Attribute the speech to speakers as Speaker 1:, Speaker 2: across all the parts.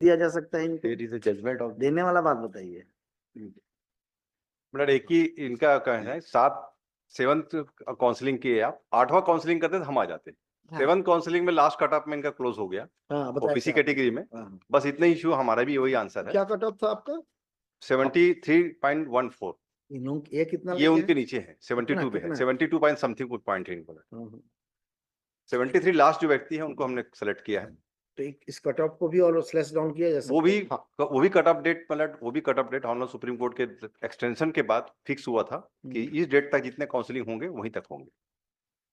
Speaker 1: दिया जा सकता है इनको?
Speaker 2: There is a judgment of
Speaker 1: देने वाला बात बताइए।
Speaker 3: मतलब एक ही इनका कहना है, 7th काउंसलिंग किए आप, 8वां काउंसलिंग करते तो हम आ जाते। 7th काउंसलिंग में लास्ट कट ऑफ में इनका क्लोज हो गया
Speaker 1: हाँ बताइए
Speaker 3: ओबीसी
Speaker 1: क्या?
Speaker 3: कैटेगरी में।
Speaker 1: हाँ,
Speaker 3: बस इतना इशू, हमारा भी वही आंसर है।
Speaker 1: क्या कट ऑफ था आपका?
Speaker 3: 73.14।
Speaker 1: ये कितना
Speaker 3: ये
Speaker 1: लेके
Speaker 3: उनके
Speaker 1: हैं?
Speaker 3: नीचे है, 72 पे है,
Speaker 1: कितना?
Speaker 3: 72 पॉइंट समथिंग कुछ पॉइंट है इनको।
Speaker 1: हाँ, हाँ।
Speaker 3: 73 लास्ट जो व्यक्ति है उनको हमने सेलेक्ट किया है।
Speaker 1: तो इस कट ऑफ को भी और स्लैश डाउन किया जा सकता
Speaker 3: वो भी
Speaker 1: है?
Speaker 3: वो भी कट ऑफ डेट, मतलब वो भी cut off date honour Supreme Court के एक्सटेंशन के बाद फिक्स हुआ था कि इस डेट तक जितने काउंसलिंग होंगे वहीं तक होंगे।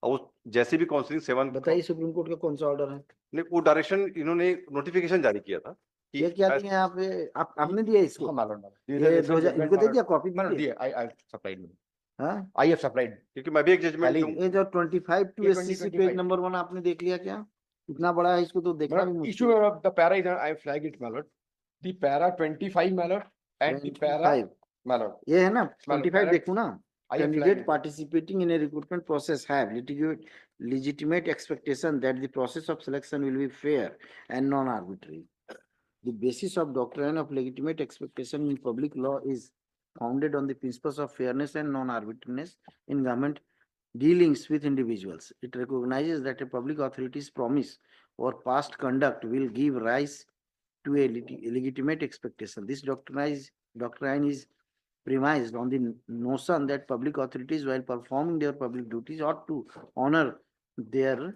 Speaker 3: और जैसे भी काउंसलिंग 7
Speaker 1: बताइए सुप्रीम कोर्ट का कौन सा ऑर्डर है?
Speaker 3: ने वो डायरेक्शन इन्होंने नोटिफिकेशन जारी किया था कि
Speaker 1: ये क्या दिया यहाँ पे? आपने दिया इसको?
Speaker 2: हाँ, मालूम
Speaker 1: ये 2000 इनको दे दिया, कॉपी
Speaker 2: मैंने
Speaker 1: दी?
Speaker 2: दिया। I supplied.
Speaker 1: हाँ,
Speaker 2: I have supplied.
Speaker 3: क्योंकि मैं भी एक जजमेंट
Speaker 2: Tally.
Speaker 3: हूँ।
Speaker 1: ये जो 25 टू
Speaker 2: ये
Speaker 1: SCC
Speaker 2: 2025
Speaker 1: पेज नंबर 1 आपने देख लिया क्या? इतना बड़ा है, इसको तो देखना भी
Speaker 2: Issue
Speaker 1: मुश्किल है।
Speaker 2: of the para is I flag it, my lord. The para 25, my lord, and the para,
Speaker 1: 25
Speaker 2: my lord.
Speaker 1: ये है ना? 25
Speaker 2: correct.
Speaker 1: देखो ना।
Speaker 2: I have
Speaker 1: Candidate
Speaker 2: flagged.
Speaker 1: participating in a recruitment process have legitimate expectation that the process of selection will be fair and non-arbitrary. The basis of doctrine of legitimate expectation in public law is founded on the principles of fairness and non-arbitrariness in government dealings with individuals. It recognizes that a public authority's promise or past conduct will give rise to a legitimate expectation. This doctrine is premised on the notion that public authorities, while performing their public duties, ought to honor their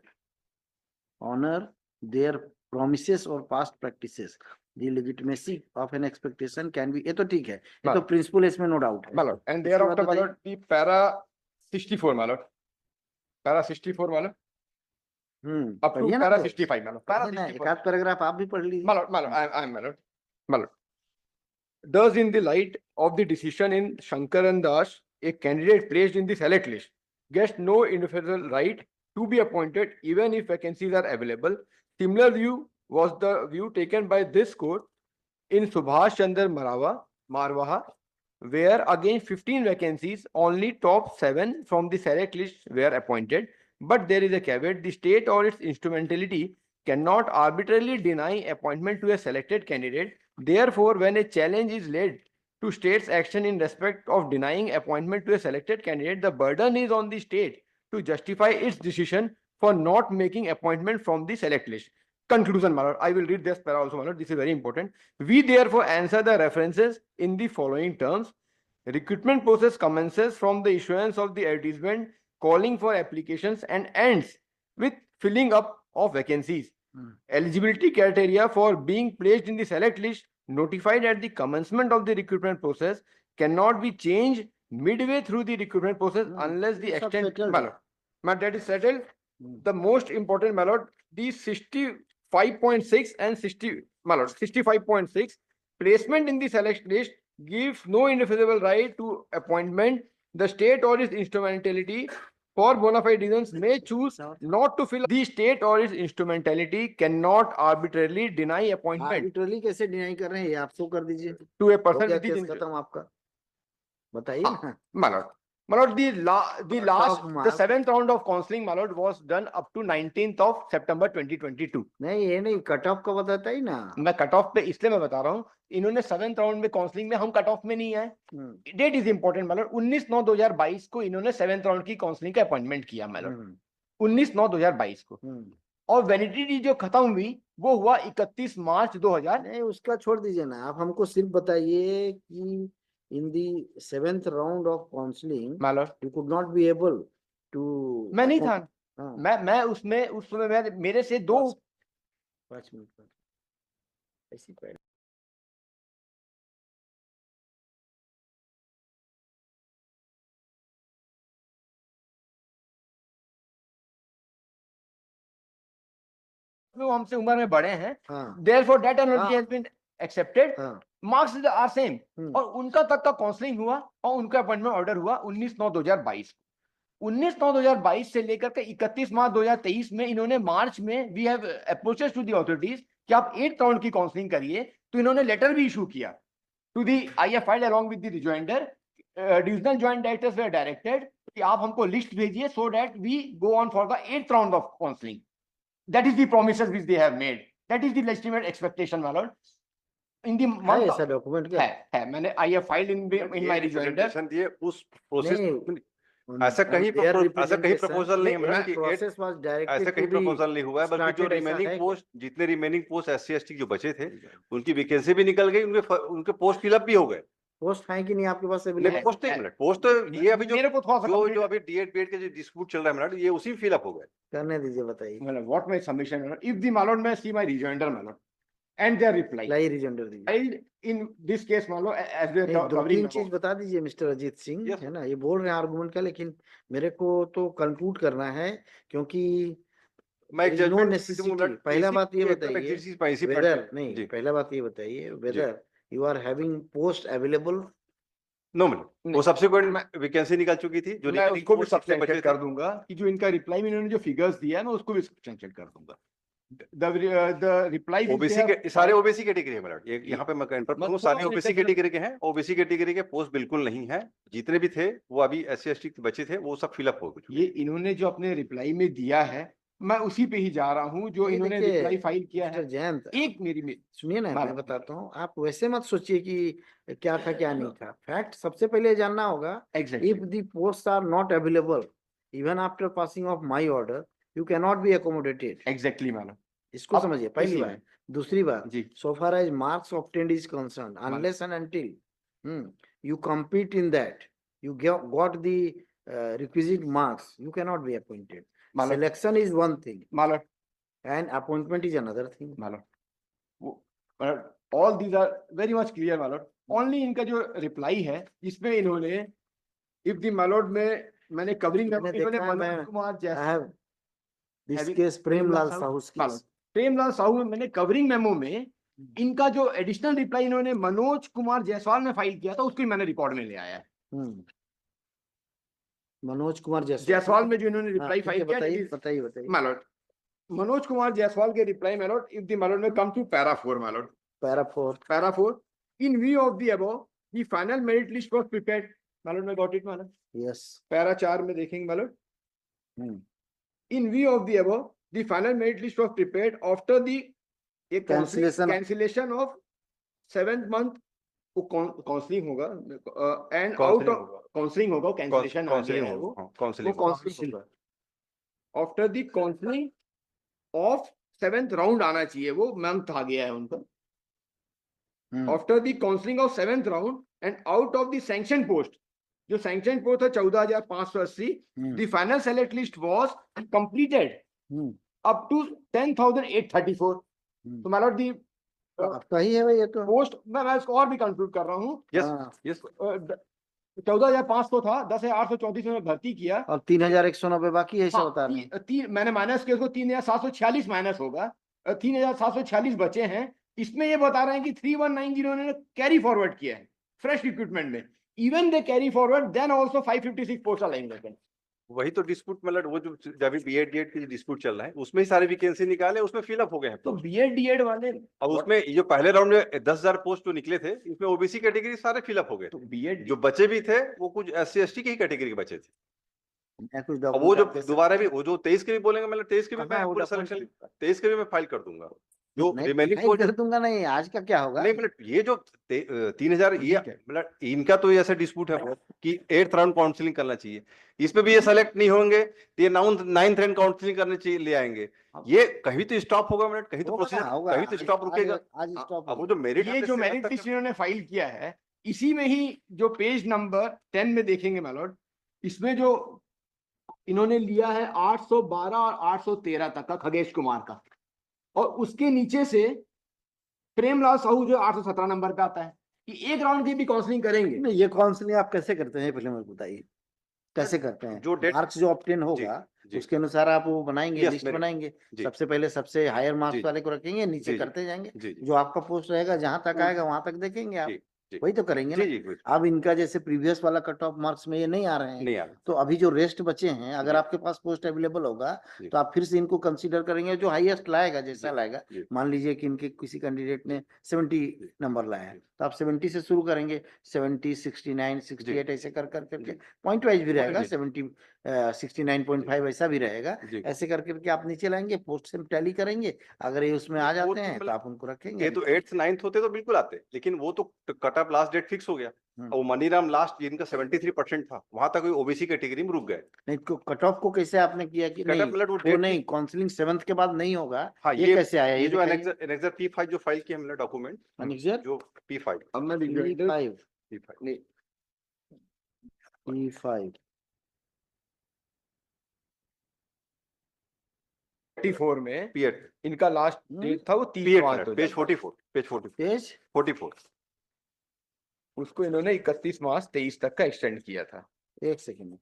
Speaker 1: promises or past practices. The legitimacy of an expectation can be, ये तो ठीक है, ये तो principal इसमें no doubt है।
Speaker 2: My lord. And
Speaker 1: इसके बाद
Speaker 2: thereafter, my
Speaker 1: बताइए।
Speaker 2: lord, the para 64, my lord. Para 64, my lord. Up to
Speaker 1: पढ़िए ना
Speaker 2: para
Speaker 1: तो।
Speaker 2: 65, my lord. Para
Speaker 1: पढ़िए ना,
Speaker 2: 64.
Speaker 1: एक आध पैराग्राफ आप भी पढ़ लीजिए।
Speaker 2: My lord, I am, my lord. My lord. Thus, in the light of the decision in Shankaran Das, a candidate placed in the select list gets no individual right to be appointed even if vacancies are available. Similar view was the view taken by this court in Subhash Chandra Marwaha, where again 15 vacancies, only top 7 from the select list were appointed. But there is a caveat: the state or its instrumentality cannot arbitrarily deny appointment to a selected candidate. Therefore, when a challenge is laid to state's action in respect of denying appointment to a selected candidate, the burden is on the state to justify its decision for not making appointment from the select list. Conclusion, my lord. I will read this para also, my lord. This is very important. We therefore answer the references in the following terms. Recruitment process commences from the issuance of the advertisement calling for applications and ends with filling up of vacancies. Eligibility criteria for being placed in the select list notified at the commencement of the recruitment process cannot be changed midway through the recruitment process unless the extent, my lord. That is settled. The most important, my lord, the 65.6 and 60, my lord, 65.6 placement in the select list gives no indefeasible right to appointment. The state or its instrumentality for bona fide reasons may choose not to fill. The state or its instrumentality cannot arbitrarily deny appointment
Speaker 1: arbitrarily कैसे deny कर रहे हैं? ये आप show कर दीजिए।
Speaker 2: to a
Speaker 1: हो
Speaker 2: person
Speaker 1: गया
Speaker 2: with
Speaker 1: केस
Speaker 2: the
Speaker 1: खत्म आपका, बताइए ना।
Speaker 2: my lord. My lord, the 7th round of counseling, my lord, was done up to 19th of September 2022.
Speaker 1: नहीं ये नहीं, कट ऑफ का बताता ही ना।
Speaker 2: मैं कट ऑफ पे इसलिए मैं बता रहा हूँ, इन्होंने 7th राउंड में काउंसलिंग में, हम कट ऑफ में नहीं आए। डेट इज इंपॉर्टेंट, मतलब 19/9/2022 को इन्होंने 7th राउंड की काउंसलिंग का अपॉइंटमेंट किया, मतलब 19/9/2022 को। और वैलिडिटी जो खत्म हुई वो हुआ 31 मार्च 2000।
Speaker 1: नहीं उसका छोड़ दीजिए ना, आप हमको सिर्फ बताइए कि in the 7th round of counselling you could not be able to.
Speaker 2: मैं नहीं था। मैं उसमें उस समय मेरे से
Speaker 1: 5 मिनट का ऐसी पहले
Speaker 2: हमसे उम्र में बड़े हैं, therefore that analogy has been accepted. Marks are same. और उनका तक का काउंसलिंग हुआ और उनका अपॉइंटमेंट ऑर्डर हुआ 19/9/2022 को। 19/9/2022 से लेकर के 31 मार्च 2023 में इन्होंने मार्च में we have approaches to the authorities कि आप 8th राउंड की काउंसलिंग करिए, तो इन्होंने लेटर भी इशू किया to the I filed along with the rejoinder. Divisional joint directors वे डायरेक्टेड कि आप हमको लिस्ट भेजिए so that we go on for the 8th round of counselling. That is the promises which they have made. That is the legitimate expectation, my lord. In the
Speaker 1: है
Speaker 2: month
Speaker 1: ऐसा document क्या?
Speaker 2: है मैंने I have filed in my rejoinder.
Speaker 3: Representation दिए उस process
Speaker 1: नहीं,
Speaker 3: ऐसा कहीं
Speaker 1: their
Speaker 3: ऐसा कहीं
Speaker 1: representation,
Speaker 3: प्रपोजल नहीं है
Speaker 1: that
Speaker 3: कि
Speaker 1: process was directed
Speaker 3: ऐसा कहीं
Speaker 1: to the
Speaker 3: प्रपोजल नहीं हुआ है, बल्कि जो
Speaker 1: started, ऐसा
Speaker 3: रिमेनिंग
Speaker 1: है
Speaker 3: पोस्ट जितने रिमेनिंग पोस्ट SC ST जो बचे थे उनकी वैकेंसी भी निकल गई, उनके पोस्ट फिलअप भी हो गए।
Speaker 1: पोस्ट है कि नहीं आपके पास
Speaker 3: नहीं
Speaker 1: अवेलेबल?
Speaker 3: पोस्ट नहीं मिनट पोस्ट तो ये अभी जो
Speaker 2: मेरे को थोड़ा सा
Speaker 3: जो
Speaker 2: complete-
Speaker 3: जो अभी डीएड बीएड के जो डिस्प्यूट चल रहा है मिनट ये उसी में फिलअप हो गए।
Speaker 1: करने दीजिए, बताइए।
Speaker 2: मतलब what my submission my lord, if the my lord may see my rejoinder my lord and their reply
Speaker 1: लाई रिजेंडर दीजिए।
Speaker 2: filed in this case my lord as they
Speaker 1: नहीं, दो
Speaker 2: covering
Speaker 1: तीन चीज बता दीजिए मिस्टर अजीत सिंह,
Speaker 3: Yes,
Speaker 1: है ना, ये बोल रहे हैं आर्गुमेंट का, लेकिन मेरे को तो कंक्लूड करना है क्योंकि
Speaker 3: मैं एक
Speaker 1: there is no
Speaker 3: judgment
Speaker 1: necessity। पहला बात ये बताइए, वेदर नहीं,
Speaker 3: जी
Speaker 1: पहला बात ये बताइए whether you are having post available.
Speaker 3: No minute वो सब्सिक्वेंट वैकेंसी निकल चुकी थी जो
Speaker 2: मैं
Speaker 3: remaining
Speaker 2: उसको भी
Speaker 3: post जितने बचे
Speaker 2: सब्सटेंशिएट
Speaker 3: थे।
Speaker 2: कर दूंगा कि जो इनका रिप्लाई में इन्होंने जो फिगर्स दिया है मैं उसको भी सब्सटेंशिएट कर दूंगा। the reply which they
Speaker 3: OBC
Speaker 2: have
Speaker 3: के सारे ओबीसी कैटेगरी है मिनट ये यहाँ पे मैं कंफर्म
Speaker 2: मैं
Speaker 3: करूँ
Speaker 2: थोड़ा
Speaker 3: सारे
Speaker 2: सा
Speaker 3: ओबीसी
Speaker 2: इसका
Speaker 3: कैटेगरी के हैं। ओबीसी कैटेगरी के पोस्ट बिल्कुल नहीं है, जितने भी थे वो अभी SC ST के बचे थे वो सब फिलअप हो गए।
Speaker 2: ये इन्होंने जो अपने रिप्लाई में दिया है मैं उसी पे ही जा रहा हूँ जो
Speaker 1: नहीं,
Speaker 2: इन्होंने
Speaker 1: देखिए,
Speaker 2: रिप्लाई फाइल किया
Speaker 1: मिस्टर
Speaker 2: है।
Speaker 1: जयंत,
Speaker 2: एक मेरी
Speaker 1: सुनिए ना, मैं
Speaker 2: मानो।
Speaker 1: बताता हूँ, आप वैसे मत सोचिए कि क्या था क्या नहीं था। फैक्ट सबसे पहले जानना होगा।
Speaker 2: Exactly
Speaker 1: if the post are not available even after passing of my order you can not be accommodated.
Speaker 2: Exactly मानो।
Speaker 1: इसको
Speaker 2: अब
Speaker 1: समझिए, पहली
Speaker 2: इसी
Speaker 1: बात।
Speaker 2: में।
Speaker 1: दूसरी बात,
Speaker 2: जी
Speaker 1: so far as marks obtained is concerned, unless and until you compete in that, you got the requisite marks, you cannot be appointed.
Speaker 2: मानो
Speaker 1: Selection is one thing
Speaker 2: मानो
Speaker 1: and appointment is another thing.
Speaker 2: मानो all these are very much clear milord. Only इनका जो reply है इसमें इन्होंने if the milord में मैंने कवरिंग में
Speaker 1: मैंने
Speaker 2: इन्होंने
Speaker 1: देखा है,
Speaker 2: मनोज कुमार
Speaker 1: I
Speaker 2: जैसा
Speaker 1: have this
Speaker 2: Having
Speaker 1: case Premlal
Speaker 2: Premlal
Speaker 1: Sahu's
Speaker 2: मानो
Speaker 1: case.
Speaker 2: प्रेमलाल साहू में मैंने कवरिंग मेमो में इनका जो एडिशनल रिप्लाई इन्होंने मनोज कुमार जायसवाल में फाइल किया था उसको ही मैंने रिकॉर्ड में ले आया है।
Speaker 1: मनोज कुमार
Speaker 2: जायसवाल में जो इन्होंने
Speaker 1: हाँ,
Speaker 2: रिप्लाई
Speaker 1: ठीक है,
Speaker 2: फाइल किया
Speaker 1: बताइए
Speaker 2: it is-
Speaker 1: बताइए बताइए।
Speaker 2: मालोड मनोज कुमार जायसवाल के reply milord if the milord में come to para 4 milord
Speaker 1: para 4
Speaker 2: para 4 in view of the above the final merit list was prepared milord में got it milord.
Speaker 1: Yes.
Speaker 2: Para 4 में देखेंगे milord in view of the above the final merit list was prepared after the cancellation of 7th month वो counselling होगा and out of counselling होगा cancellation आ गया है वो
Speaker 3: काउंसलिंग
Speaker 1: काउंसिल होगा।
Speaker 2: After the counselling of 7th round आना चाहिए, वो मंथ आ गया है उनका। After the counselling of 7th round and out of the sanction post, जो सैंक्शन पोस्ट था 14,580, the final select list was completed up to 10,834। तो माय लॉर्ड दी
Speaker 1: आपका ही है भाई ये तो।
Speaker 2: पोस्ट मैं इसको और भी कंक्लूड कर रहा हूँ।
Speaker 3: यस यस
Speaker 2: 14,500 था, 10,834 में भर्ती किया
Speaker 1: और 3,190 बाकी है, ऐसा बता रहे हैं।
Speaker 2: मैंने माइनस किया उसको 3,746 माइनस होगा, 3,746 बचे हैं। इसमें ये बता रहे हैं कि 3,190 इन्होंने कैरी फॉरवर्ड किया है फ्रेश रिक्रूटमेंट में। Even they carry forward then also 556 post are lying vacant.
Speaker 3: वही तो डिस्प्यूट मतलब वो जो अभी बीएड डीएड की जो डिस्प्यूट चल रहा है उसमें ही सारे वैकेंसी निकाले, उसमें फिलअप हो गए हैं।
Speaker 2: तो बीएड डीएड वाले
Speaker 3: अब उसमें जो पहले राउंड में 10,000 पोस्ट जो निकले थे इसमें ओबीसी कैटेगरी सारे फिलअप हो गए।
Speaker 2: तो बीएड
Speaker 3: जो बचे भी थे वो कुछ SC ST की ही कैटेगरी के बचे थे।
Speaker 1: मैं कुछ
Speaker 3: अब वो जो
Speaker 1: document आपके
Speaker 3: दोबारा भी वो जो 23 के भी बोलेंगे मतलब 23 के भी
Speaker 1: कहाँ है
Speaker 3: मैं
Speaker 1: वो
Speaker 3: पूरा
Speaker 1: document?
Speaker 3: सिलेक्शन 23 के भी मैं फाइल कर दूंगा। जो
Speaker 1: नहीं,
Speaker 3: रिमेनिंग
Speaker 1: नहीं
Speaker 3: पोस्ट
Speaker 1: कर दूंगा नहीं, आज का क्या होगा?
Speaker 3: नहीं मतलब ये जो 3,000 ये मतलब इनका तो ऐसा डिस्प्यूट है कि 8th राउंड काउंसलिंग करना चाहिए, इसमें भी ये सेलेक्ट नहीं होंगे तो ये 9th राउंड काउंसलिंग करने चाहिए ले आएंगे। ये कहीं तो स्टॉप होगा मिनट, कहीं तो
Speaker 1: होगा,
Speaker 3: प्रोसीजर
Speaker 1: होगा,
Speaker 3: कहीं तो स्टॉप रुकेगा।
Speaker 1: आज स्टॉप
Speaker 3: अब वो जो मेरिट
Speaker 2: ये जो मेरिट लिस्ट इन्होंने फाइल किया है इसी में ही जो पेज नंबर 10 में देखेंगे माय, इसमें जो इन्होंने लिया है 812 और 813 तक का खगेश कुमार का, और उसके नीचे से प्रेमलाल साहू जो 817 नंबर पे आता है कि एक राउंड की भी काउंसलिंग करेंगे।
Speaker 1: नहीं, ये काउंसलिंग आप कैसे करते हैं पहले मुझे बताइए, कैसे करते हैं?
Speaker 3: जो डेट
Speaker 1: मार्क्स जो ऑब्टेन होगा
Speaker 3: जी।
Speaker 1: उसके अनुसार आप वो बनाएंगे,
Speaker 3: Yes,
Speaker 1: लिस्ट
Speaker 3: मेरे-
Speaker 1: बनाएंगे।
Speaker 3: जी।
Speaker 1: सबसे पहले सबसे हायर मार्क्स
Speaker 3: जी।
Speaker 1: वाले को रखेंगे, नीचे
Speaker 3: जी, जी।
Speaker 1: करते जाएंगे।
Speaker 3: जी जी
Speaker 1: जो आपका पोस्ट रहेगा जहां तक आएगा वहां तक देखेंगे आप।
Speaker 3: जी। जी।
Speaker 1: वही तो करेंगे ना।
Speaker 3: जी, जी,
Speaker 1: अब इनका जैसे प्रीवियस वाला कट ऑफ मार्क्स में ये नहीं आ रहे हैं,
Speaker 3: नहीं आ रहा।
Speaker 1: तो अभी जो रेस्ट बचे हैं, अगर
Speaker 3: जी।
Speaker 1: आपके पास पोस्ट अवेलेबल होगा
Speaker 3: जी।
Speaker 1: तो आप फिर से इनको कंसीडर करेंगे, जो हाईएस्ट लाएगा जैसा
Speaker 3: जी।
Speaker 1: लाएगा।
Speaker 3: जी।
Speaker 1: मान लीजिए कि इनके किसी कैंडिडेट ने 70 नंबर लाया है,
Speaker 3: जी।
Speaker 1: तो आप 70 से शुरू करेंगे, 70, 69, 68 ऐसे कर करके
Speaker 3: जी।
Speaker 1: पॉइंट वाइज भी रहेगा,
Speaker 3: जी।
Speaker 1: 70, 69.5 ऐसा भी रहेगा।
Speaker 3: जी।
Speaker 1: ऐसे कर करके आप नीचे लाएंगे, पोस्ट से टैली करेंगे, अगर ये उसमें आ
Speaker 3: वो
Speaker 1: जाते
Speaker 3: तो
Speaker 1: हैं तो
Speaker 3: मतलब
Speaker 1: आप उनको रखेंगे।
Speaker 3: ये तो 8th 9th होते तो बिल्कुल आते, लेकिन वो तो cut off last date fix हो गया।
Speaker 1: हम्म।
Speaker 3: और मनीराम लास्ट जिनका 73% था, वहां तक ओबीसी कैटेगरी में रुक गए।
Speaker 1: नहीं तो कट ऑफ को कैसे आपने किया कि
Speaker 3: कट
Speaker 1: नहीं,
Speaker 3: ऑफ मतलब वो
Speaker 1: वो
Speaker 3: डेट
Speaker 1: नहीं, काउंसलिंग 7th के बाद नहीं होगा,
Speaker 3: हाँ,
Speaker 1: ये कैसे आया,
Speaker 3: ये
Speaker 1: ये
Speaker 3: जो
Speaker 1: दिखाइए।
Speaker 3: एनेक्सर P5 जो फाइल किया हमने डॉक्यूमेंट,
Speaker 1: अनेक्सर
Speaker 3: जो P5
Speaker 2: अब मैं रिजॉइंडर
Speaker 1: P5
Speaker 3: P5
Speaker 2: नहीं,
Speaker 1: P5
Speaker 2: 44 में
Speaker 3: P8
Speaker 2: इनका लास्ट डेट था वो 30
Speaker 3: P8
Speaker 2: मार्च
Speaker 3: पेज 44 पेज
Speaker 1: पेज
Speaker 3: 44
Speaker 2: उसको इन्होंने 31 मार्च 23 तक का एक्सटेंड किया था।
Speaker 1: एक सेकंड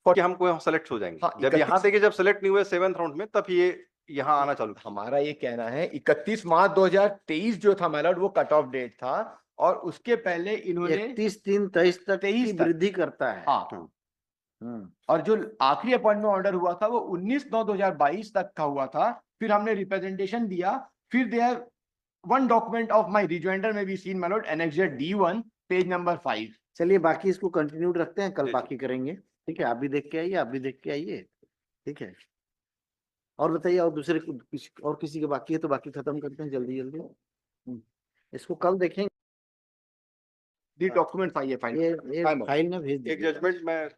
Speaker 3: कि हमको यहाँ सेलेक्ट हो जाएंगे।
Speaker 2: हाँ,
Speaker 3: जब यहाँ
Speaker 2: 31
Speaker 3: से कि जब सेलेक्ट नहीं हुए 7th राउंड में, तब ये यहाँ आना चालू किया।
Speaker 2: हमारा ये कहना है 31 मार्च 2023 जो था मेलॉर्ड, वो कट ऑफ डेट था, और उसके पहले इन्होंने
Speaker 1: 31/3/23 तक
Speaker 2: 23
Speaker 1: की
Speaker 2: तक।
Speaker 1: वृद्धि करता है।
Speaker 2: हाँ,
Speaker 1: हम्म।
Speaker 2: और जो आखिरी अपॉइंटमेंट ऑर्डर हुआ था वो 19/9/2022 तक का हुआ था। फिर हमने रिप्रेजेंटेशन दिया, फिर they have one document of my rejoinder में be seen my lord annexure D1 page number 5।
Speaker 1: चलिए बाकी इसको कंटिन्यू रखते हैं, कल
Speaker 3: जी, जी।
Speaker 1: बाकी करेंगे। ठीक है, आप भी देख के आइए, आप भी देख के आइए। ठीक है, और बताइए, और दूसरे और किसी के बाकी है तो बाकी खत्म करते हैं जल्दी जल्दी। इसको कल देखेंगे,
Speaker 2: दी डॉक्यूमेंट फाइल
Speaker 1: ये फाइल में भेज
Speaker 3: एक
Speaker 1: दीजिए।
Speaker 3: जजमेंट मैं